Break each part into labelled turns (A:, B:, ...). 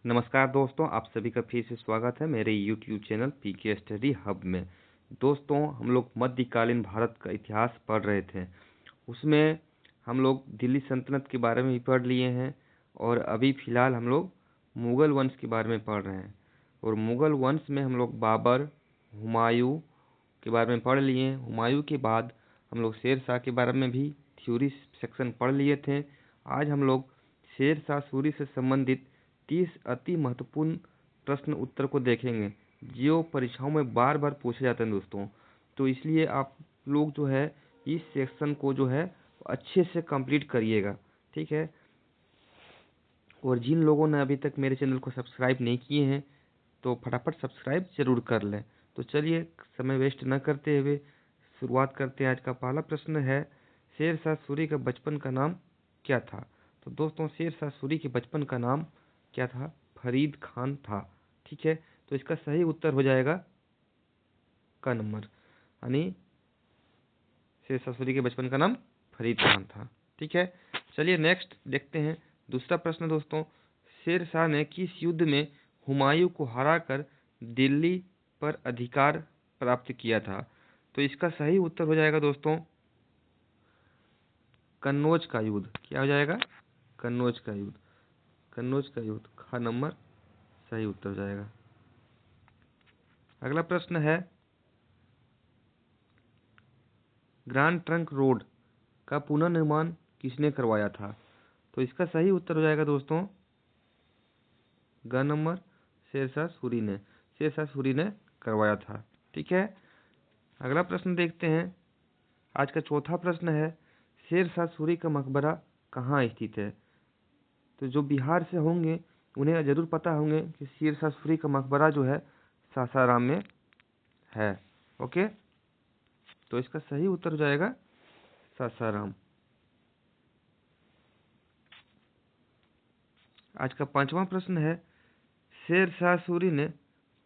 A: नमस्कार दोस्तों, आप सभी का फिर से स्वागत है मेरे YouTube channel PK study hub में। दोस्तों, हम लोग मध्यकालीन भारत का इतिहास पढ़ रहे थे। उसमें हम लोग दिल्ली सल्तनत के बारे में भी पढ़ लिए हैं और अभी फ़िलहाल हम लोग मुग़ल वंश के बारे में पढ़ रहे हैं। और मुग़ल वंश में हम लोग बाबर, हुमायूं के बारे में पढ़ लिए हैं। हुमायूं के बाद हम लोग शेर शाह के बारे में भी थ्योरी सेक्शन पढ़ लिए थे। आज हम लोग शेर शाह सूरी से संबंधित 30 अति महत्वपूर्ण प्रश्न उत्तर को देखेंगे, जो परीक्षाओं में बार बार पूछे जाते हैं दोस्तों। तो इसलिए आप लोग जो है इस सेक्शन को जो है अच्छे से कंप्लीट करिएगा, ठीक है। और जिन लोगों ने अभी तक मेरे चैनल को सब्सक्राइब नहीं किए हैं तो फटाफट सब्सक्राइब जरूर कर लें। तो चलिए समय वेस्ट न करते हुए शुरुआत करते हैं। आज का पहला प्रश्न है, शेर शाह सूरी का बचपन का नाम क्या था? तो दोस्तों, शेर शाह सूरी के बचपन का नाम क्या था? फरीद खान था, ठीक है। तो इसका सही उत्तर हो जाएगा का नंबर, यानी शेर शाह सूरी के बचपन का नाम फरीद खान था, ठीक है। चलिए नेक्स्ट देखते हैं दूसरा प्रश्न दोस्तों। शेर शाह ने किस युद्ध में हुमायूं को हराकर दिल्ली पर अधिकार प्राप्त किया था? तो इसका सही उत्तर हो जाएगा दोस्तों कन्नौज का युद्ध। क्या हो जाएगा? कन्नौज का युद्ध। कन्नौज का युद्ध खा नंबर सही उत्तर हो जाएगा। अगला प्रश्न है, ग्रैंड ट्रंक रोड का पुनर्निर्माण किसने करवाया था? तो इसका सही उत्तर हो जाएगा दोस्तों ग नंबर शेरशाह सूरी ने। शेरशाह सूरी ने करवाया था, ठीक है। अगला प्रश्न देखते हैं। आज का चौथा प्रश्न है, शेरशाह सूरी का मकबरा कहाँ स्थित है? तो जो बिहार से होंगे उन्हें जरूर पता होंगे कि शेरशाह सूरी का मकबरा जो है सासाराम में है, ओके। तो इसका सही उत्तर हो जाएगा सासाराम। आज का पांचवा प्रश्न है, शेर शाह सूरी ने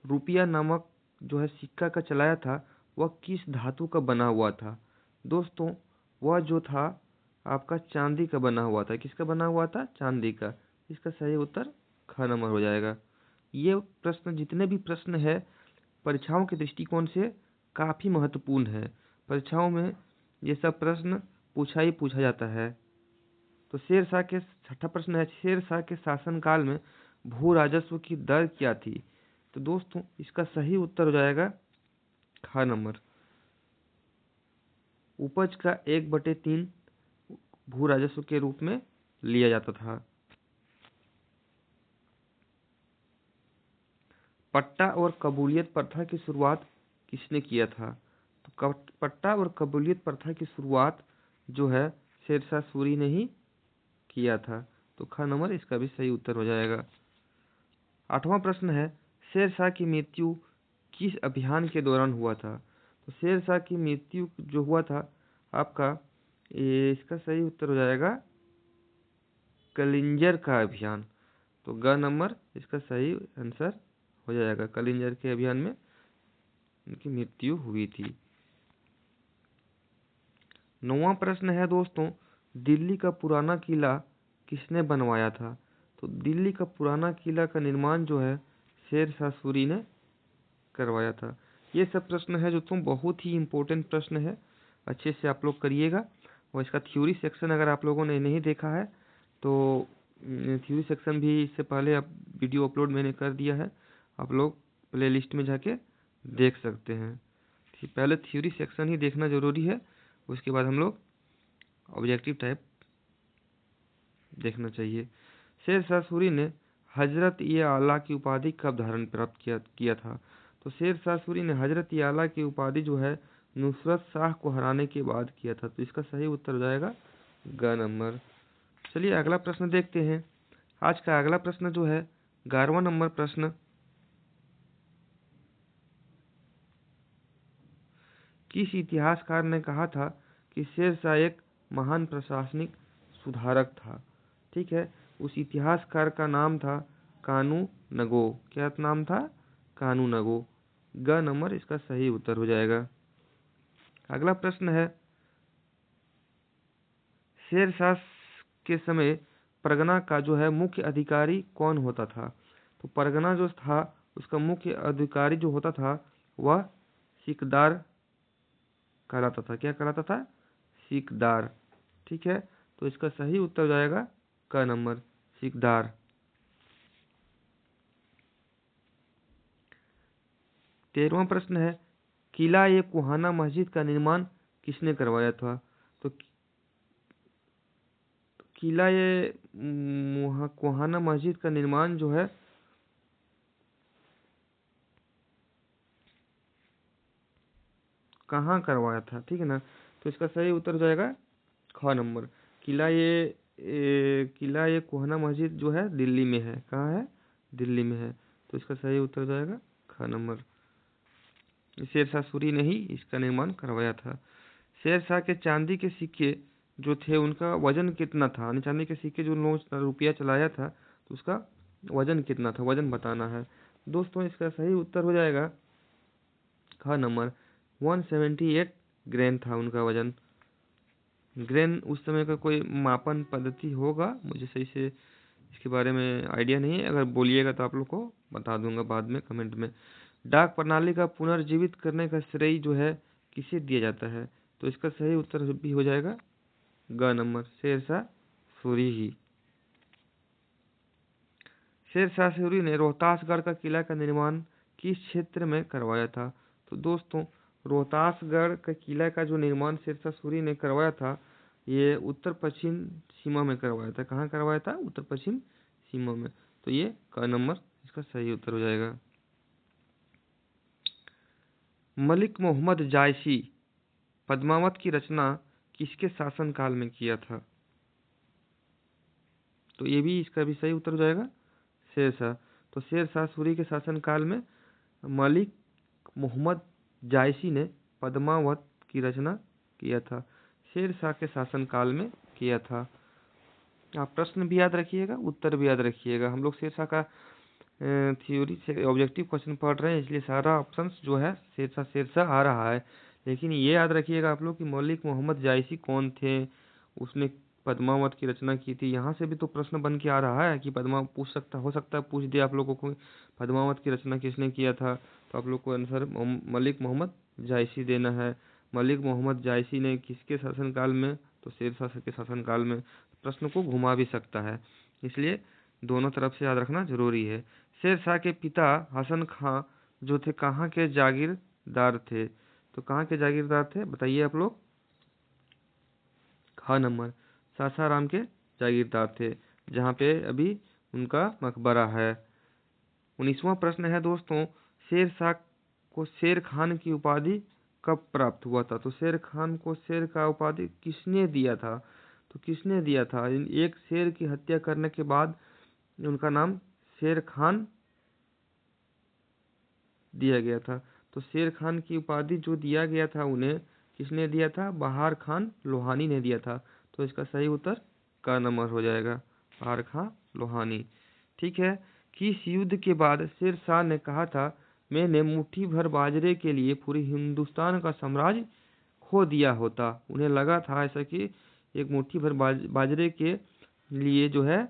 A: रुपया नामक जो है सिक्का का चलाया था, वह किस धातु का बना हुआ था? दोस्तों, वह जो था आपका चांदी का बना हुआ था। किसका बना हुआ था? चांदी का। इसका सही उत्तर ख नंबर हो जाएगा। ये प्रश्न, जितने भी प्रश्न है परीक्षाओं के दृष्टिकोण से काफ़ी महत्वपूर्ण है। परीक्षाओं में ये सब प्रश्न पूछा जाता है। तो शेरशाह के छठा प्रश्न है, शेरशाह के शासनकाल में भू राजस्व की दर क्या थी? तो दोस्तों, इसका सही उत्तर हो जाएगा ख नंबर। उपज का 1/3 भू राजस्व के रूप में लिया जाता था। पट्टा और कबूलियत प्रथा की शुरुआत किसने किया था? तो पट्टा और कबूलियत प्रथा की शुरुआत जो है शेरशाह सूरी ने ही किया था। तो ख नंबर इसका भी सही उत्तर हो जाएगा। आठवां प्रश्न है, शेरशाह की मृत्यु किस अभियान के दौरान हुआ था? तो शेरशाह की मृत्यु जो हुआ था आपका, इसका सही उत्तर हो जाएगा कलिंजर का अभियान। तो ग नंबर इसका सही आंसर हो जाएगा। कलिंजर के अभियान में उनकी मृत्यु हुई थी। नौवां प्रश्न है दोस्तों, दिल्ली का पुराना किला किसने बनवाया था? तो दिल्ली का पुराना किला का निर्माण जो है शेरशाह सूरी ने करवाया था। ये सब प्रश्न है जो तुम बहुत ही इम्पोर्टेंट प्रश्न है, अच्छे से आप लोग करिएगा। और इसका थ्योरी सेक्शन अगर आप लोगों ने नहीं देखा है तो थ्योरी सेक्शन भी इससे पहले आप वीडियो अपलोड मैंने कर दिया है, आप लोग प्ले लिस्ट में जाके देख सकते हैं। पहले थ्योरी सेक्शन ही देखना ज़रूरी है, उसके बाद हम लोग ऑब्जेक्टिव टाइप देखना चाहिए। शेरशाह सूरी ने हजरत ए आला की उपाधि कब धारण प्राप्त किया था? तो शेरशाह सूरी ने हजरत ए आला की उपाधि जो है नुसरत शाह को हराने के बाद किया था। तो इसका सही उत्तर हो जाएगा ग नंबर। चलिए अगला प्रश्न देखते हैं। आज का अगला प्रश्न जो है 11वां नंबर प्रश्न, किस इतिहासकार ने कहा था कि शेरशाह एक महान प्रशासनिक सुधारक था? ठीक है, उस इतिहासकार का नाम था कानू नगो। क्या नाम था? कानू नगो। ग नंबर इसका सही उत्तर हो जाएगा। अगला प्रश्न है, शेरशाह के समय परगना का जो है मुख्य अधिकारी कौन होता था? तो परगना जो था उसका मुख्य अधिकारी जो होता था वह सिकदार कहलाता था। क्या कहलाता था? सिकदार। ठीक है, तो इसका सही उत्तर हो जाएगा क नंबर, सिकदार। 13वां प्रश्न है, किला ए कुहाना मस्जिद का निर्माण किसने करवाया था? तो किला ए कुहाना मस्जिद का निर्माण जो है कहाँ करवाया था? ठीक है ना, तो इसका सही उत्तर हो जाएगा ख नंबर। किला ये कुहाना मस्जिद जो है दिल्ली में है। कहाँ है? दिल्ली में है। तो इसका सही उत्तर हो जाएगा ख नंबर। शेरशाह सूरी ने ही इसका निर्माण करवाया था। शेरशाह के चांदी के सिक्के जो थे उनका वजन कितना था? यानी चांदी के सिक्के जो रुपया चलाया था तो उसका वजन कितना था? वजन बताना है दोस्तों। इसका सही उत्तर हो जाएगा ख नंबर, 178 ग्रेन था उनका वजन। ग्रेन उस समय का कोई मापन पद्धति होगा, मुझे सही से इसके बारे में आइडिया नहीं है। अगर बोलिएगा तो आप लोग को बता दूंगा बाद में कमेंट में। डाक प्रणाली का पुनर्जीवित करने का श्रेय जो है किसे दिया जाता है? तो इसका सही उत्तर भी हो जाएगा ग नंबर, शेरशाह सूरी ही। शेरशाह सूरी ने रोहतासगढ़ का किला का निर्माण किस क्षेत्र में करवाया था? तो दोस्तों रोहतासगढ़ का किला का जो निर्माण शेरशाह सूरी ने करवाया था ये उत्तर पश्चिम सीमा में करवाया था। कहाँ करवाया था? उत्तर पश्चिम सीमा में। तो ये क नंबर इसका सही उत्तर हो जाएगा। मलिक मोहम्मद जायसी पद्मावत की रचना किसके शासनकाल में किया था? तो ये भी इसका भी सही उत्तर हो जाएगा शेरशाह। तो शेरशाह सूरी के शासनकाल में मलिक मोहम्मद जायसी ने पद्मावत की रचना किया था। शेरशाह के शासनकाल में किया था। आप प्रश्न भी याद रखिएगा, उत्तर भी याद रखिएगा। हम लोग शेरशाह का थ्योरी से ऑब्जेक्टिव क्वेश्चन पढ़ रहे हैं, इसलिए सारा ऑप्शंस जो है शेरशाह शेरशाह आ रहा है। लेकिन ये याद रखिएगा आप लोग कि मलिक मोहम्मद जायसी कौन थे, उसने पद्मावत की रचना की थी। यहाँ से भी तो प्रश्न बन के आ रहा है कि हो सकता है पूछ दिया आप लोगों को पद्मावत की रचना किसने किया था, तो आप लोग को आंसर मलिक मोहम्मद जायसी देना है। मलिक मोहम्मद जायसी ने किसके शासनकाल में? तो शेरशाह के शासनकाल में। प्रश्न को घुमा भी सकता है, इसलिए दोनों तरफ से याद रखना जरूरी है। शेरशाह के पिता हसन खां जो थे कहाँ के जागीरदार थे? तो कहाँ के जागीरदार थे बताइए आप लोग? ख नंबर, सासाराम के जागीरदार थे, जहाँ पे अभी उनका मकबरा है। 19वां प्रश्न है दोस्तों, शेरशाह को शेर खान की उपाधि कब प्राप्त हुआ था? तो शेर खान को शेर का उपाधि किसने दिया था? तो किसने दिया था? एक शेर की हत्या करने के बाद उनका नाम शेर खान दिया गया था। तो शेर खान की उपाधि जो दिया गया था उन्हें किसने दिया था? बहार खान लोहानी ने दिया था। तो इसका सही उत्तर का नंबर हो जाएगा, बहार खान लोहानी। ठीक है, किस युद्ध के बाद शेरशाह ने कहा था मैंने मुट्ठी भर बाजरे के लिए पूरे हिंदुस्तान का साम्राज्य खो दिया होता? उन्हें लगा था ऐसा कि एक मुट्ठी भर बाजरे के लिए जो है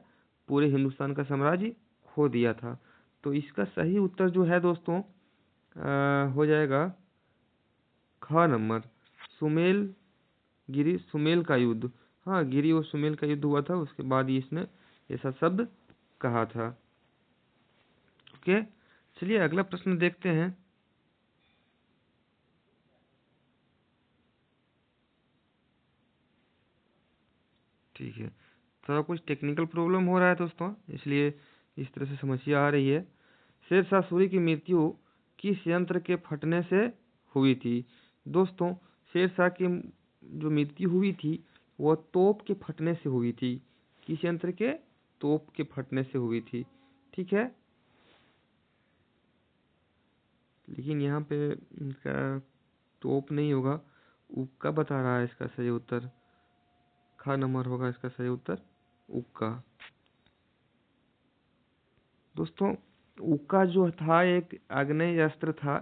A: पूरे हिंदुस्तान का साम्राज्य खो दिया था। तो इसका सही उत्तर जो है दोस्तों हो जाएगा ख नंबर, सुमेल गिरी सुमेल का युद्ध। हाँ, गिरी और सुमेल का युद्ध हुआ था, उसके बाद ही इसने ऐसा शब्द कहा था। ओके, चलिए अगला प्रश्न देखते हैं। ठीक है, थोड़ा कुछ टेक्निकल प्रॉब्लम हो रहा है दोस्तों, इसलिए इस तरह से समस्या आ रही है। शेरशाह सूरी की मृत्यु किस यंत्र के फटने से हुई थी? दोस्तों शेरशाह की जो मृत्यु हुई थी वह तोप के फटने से हुई थी। किस यंत्र के? तोप के फटने से हुई थी। ठीक है, लेकिन यहाँ पे इनका तोप नहीं होगा, उक्का बता रहा है इसका सही उत्तर। ख नंबर होगा इसका सही उत्तर, उक्का। दोस्तों उक्का जो था एक आग्नेय अस्त्र था,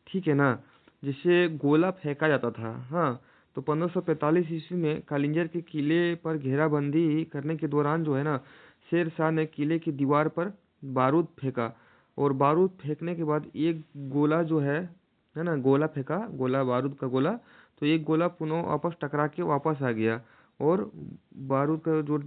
A: ठीक है ना, जिसे गोला फेंका जाता था। हाँ, तो 1545 ईस्वी में कालिंजर के किले पर घेराबंदी करने के दौरान जो है ना शेरशाह ने किले की दीवार पर बारूद फेंका, और बारूद फेंकने के बाद एक गोला जो है ना, गोला फेंका, गोला बारूद का गोला, तो एक गोला पुनः वापस टकरा के वापस आ गया और बारूद का जो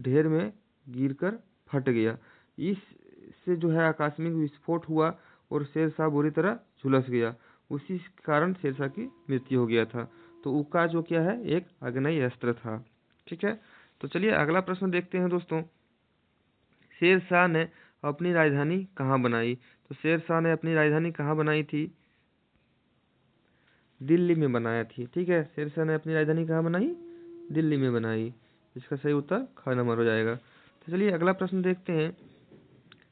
A: ढेर में गिरकर फट गया। इससे जो है आकस्मिक विस्फोट हुआ और शेरशाह बुरी तरह झुलस गया। उसी कारण शेरशाह की मृत्यु हो गया था। तो उक्का जो क्या है, एक आग्नेय अस्त्र था। ठीक है, तो चलिए अगला प्रश्न देखते हैं दोस्तों। शेरशाह ने अपनी राजधानी कहाँ बनाई? तो शेरशाह ने अपनी राजधानी कहाँ बनाई थी? दिल्ली में बनाया थी। ठीक है, शेरशाह ने अपनी राजधानी कहाँ बनाई? दिल्ली में बनाई। इसका सही उत्तर ख नंबर हो जाएगा। तो चलिए अगला प्रश्न देखते हैं।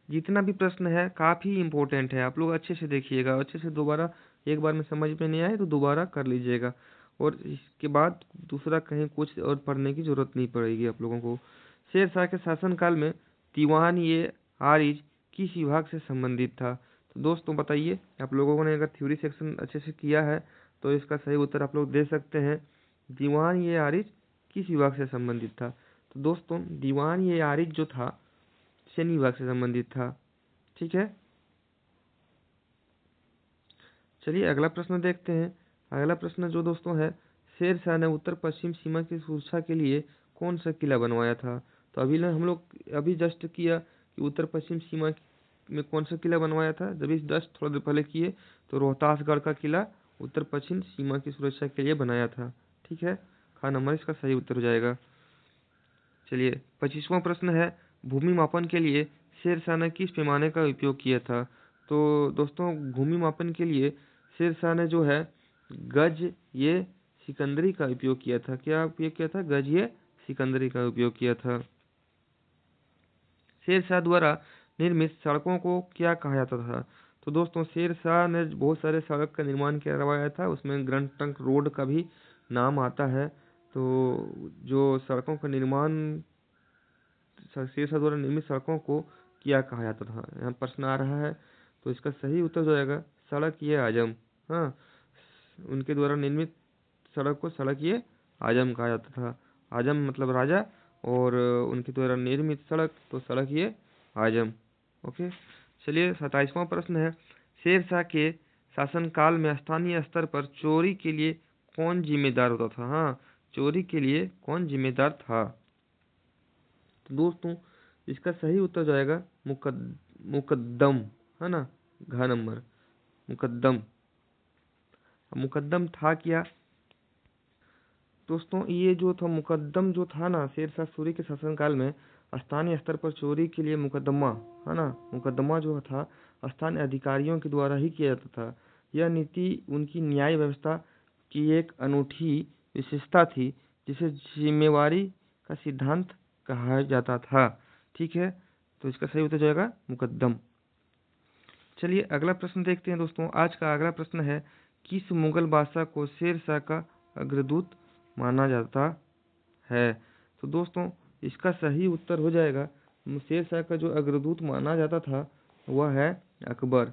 A: जितना भी प्रश्न है काफ़ी इम्पोर्टेंट है, आप लोग अच्छे से देखिएगा, अच्छे से दोबारा, एक बार में समझ में नहीं आए तो दोबारा कर लीजिएगा, और इसके बाद दूसरा कहीं कुछ और पढ़ने की जरूरत नहीं पड़ेगी आप लोगों को। शेरशाह के शासनकाल में दीवान ये आरिज किस विभाग से संबंधित था? तो दोस्तों बताइए, आप लोगों ने अगर थ्योरी सेक्शन अच्छे से किया है तो इसका सही उत्तर आप लोग दे सकते हैं। दीवान ये आरिज किस विभाग से संबंधित था? तो दोस्तों दीवान ये आरिज जो था सैन्य विभाग से संबंधित था। ठीक है, चलिए अगला प्रश्न देखते हैं। अगला प्रश्न जो दोस्तों है, शेरशाह ने उत्तर पश्चिम सीमा की सुरक्षा के लिए कौन सा किला बनवाया था? तो अभी हम लोग अभी जस्ट किया कि उत्तर पश्चिम सीमा में कौन सा किला बनवाया था, जब इस जस्ट थोड़ा देर पहले किए तो रोहतासगढ़ का किला उत्तर पश्चिम सीमा की सुरक्षा के लिए बनाया था। ठीक है, ख नंबर इसका सही उत्तर हो जाएगा। चलिए 25वां प्रश्न है, भूमि मापन के लिए शेरशाह ने किस पैमाने का उपयोग किया था? तो दोस्तों भूमि मापन के लिए शेरशाह ने जो है गज ये सिकंदरी का उपयोग किया था। क्या उपयोग किया था? गज ये सिकंदरी का उपयोग किया था। शेरशाह द्वारा निर्मित सड़कों को क्या कहा जाता था? तो दोस्तों शेरशाह ने बहुत सारे सड़क का निर्माण करवाया था, उसमें ग्रैंड ट्रंक रोड का भी नाम आता है। तो जो सड़कों का निर्माण शेरशाह द्वारा निर्मित सड़कों को क्या कहा जाता था, यहाँ प्रश्न आ रहा है। तो इसका सही उत्तर जो आएगा सड़क ये आजम। हाँ, उनके द्वारा निर्मित सड़क को सड़क ये आजम कहा जाता था। आजम मतलब राजा, और उनके द्वारा निर्मित सड़क तो सड़क ये आजम। ओके, चलिए 27वां प्रश्न है, शेरशाह के शासनकाल में स्थानीय स्तर पर चोरी के लिए कौन जिम्मेदार होता था? हाँ, चोरी के लिए कौन जिम्मेदार था? तो दोस्तों इसका सही उत्तर जाएगा मुकद्दम, है ना, घ नंबर मुकद्दम। मुकद्दम था क्या? दोस्तों ये जो था मुकद्दम जो था ना, शेरशाह सूरी के शासनकाल में स्थानीय स्तर पर चोरी के लिए मुकदमा, है ना, मुकदमा जो था स्थानीय अधिकारियों के द्वारा ही किया जाता था। यह नीति उनकी न्याय व्यवस्था की एक अनूठी विशेषता थी, जिसे जिम्मेवारी का सिद्धांत कहा जाता था। ठीक है, तो इसका सही उत्तर जाएगा मुकद्दम। चलिए अगला प्रश्न देखते हैं दोस्तों। आज का अगला प्रश्न है, किस मुगल बादशाह को शेरशाह का अग्रदूत माना जाता है? तो दोस्तों इसका सही उत्तर हो जाएगा, शेरशाह का जो अग्रदूत माना जाता था वह है अकबर।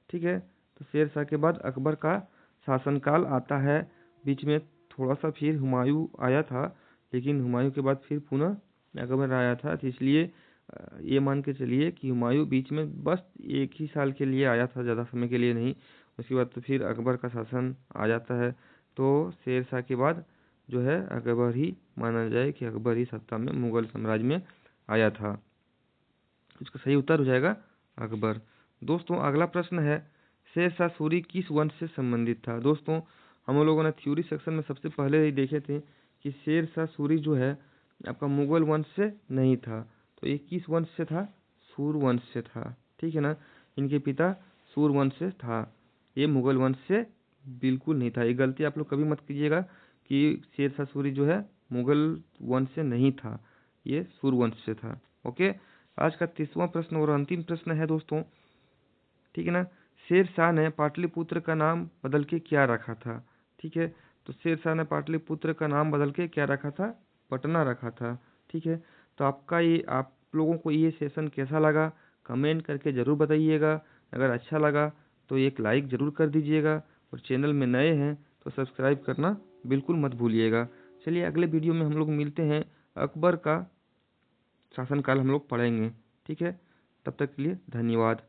A: ठीक है, तो शेरशाह के बाद अकबर का शासनकाल आता है। बीच में थोड़ा सा फिर हुमायूं आया था, लेकिन हुमायूं के बाद फिर पुनः अकबर आया था। तो इसलिए ये मान के चलिए कि हुमायूं बीच में बस एक ही साल के लिए आया था, ज़्यादा समय के लिए नहीं। उसके बाद तो फिर अकबर का शासन आ जाता है। तो शेरशाह के बाद जो है अकबर ही माना जाए कि अकबर ही सत्ता में मुगल साम्राज्य में आया था। इसका सही उत्तर हो जाएगा अकबर। दोस्तों अगला प्रश्न है, शेरशाह सूरी किस वंश से संबंधित था? दोस्तों हम लोगों ने थ्योरी सेक्शन में सबसे पहले ही देखे थे कि शेरशाह सूरी जो है आपका मुगल वंश से नहीं था। तो ये किस वंश से था? सूर वंश से था। ठीक है ना, इनके पिता सूर वंश से था, ये मुगल वंश से बिल्कुल नहीं था। ये गलती आप लोग कभी मत कीजिएगा कि शेरशाह सूरी जो है मुगल वंश से नहीं था, ये सूर वंश से था। ओके, आज का 30वां प्रश्न और अंतिम प्रश्न है दोस्तों। ठीक है ना, शेरशाह ने पाटलिपुत्र का नाम बदल के क्या रखा था? ठीक है, तो शेरशाह ने पाटलिपुत्र का नाम बदल के क्या रखा था? पटना रखा था। ठीक है, तो आप लोगों को ये सेशन कैसा लगा कमेंट करके ज़रूर बताइएगा। अगर अच्छा लगा तो एक लाइक ज़रूर कर दीजिएगा, और चैनल में नए हैं तो सब्सक्राइब करना बिल्कुल मत भूलिएगा। चलिए अगले वीडियो में हम लोग मिलते हैं, अकबर का शासनकाल हम लोग पढ़ेंगे। ठीक है, तब तक के लिए धन्यवाद।